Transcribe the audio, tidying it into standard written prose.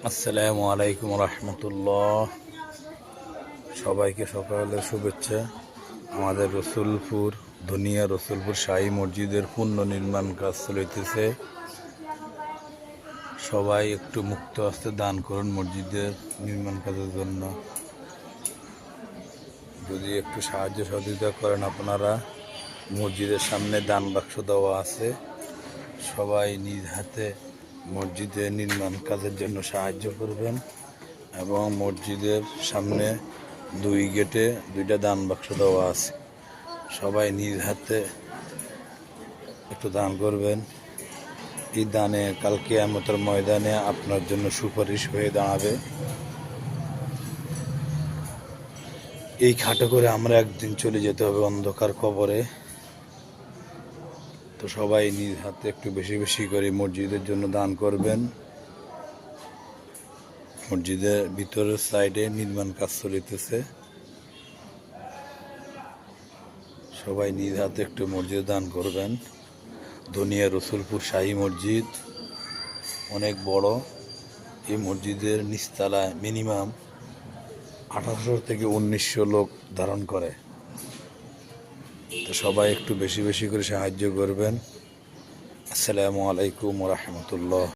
আসসালামু আলাইকুম রহমতুল্লাহ। সবাইকে সকালের শুভেচ্ছা। আমাদের রসুলপুর শাহী মসজিদের পুনর্নির্মাণ কাজ চলিতেছে। সবাই একটু মুক্ত হস্তে দান করুন মসজিদের নির্মাণ কাজের জন্য। যদি একটু সাহায্য সহযোগিতা করেন আপনারা, মসজিদের সামনে দান বাক্স দেওয়া আছে। সবাই নিজ হাতে মসজিদের নির্মাণ কাজের জন্য সাহায্য করবেন এবং মসজিদের সামনে 2 গেটে 2টা দান বাক্স দেওয়া আছে। সবাই নিজ হাতে একটু দান করবেন। এই দানে কাল কিয়ামতের ময়দানে আপনার জন্য সুপারিশ হয়ে দাঁড়াবে। এই খাটো করে আমরা একদিন চলে যেতে হবে অন্ধকার কবরে। তো সবাই নিজ হাতে একটু বেশি বেশি করে মসজিদের জন্য দান করবেন। মসজিদের ভিতরের সাইডে নির্মাণ কাজ চলিতেছে। সবাই নিজ হাতে একটু মসজিদে দান করবেন। রসুলপুর শাহী মসজিদ অনেক বড়। এই মসজিদের নিচতলায় মিনিমাম 1800 থেকে 1900 লোক ধারণ করে। তো সবাই একটু বেশি বেশি করে সাহায্য করবেন। আসসালামু আলাইকুম রহমতুল্লাহ।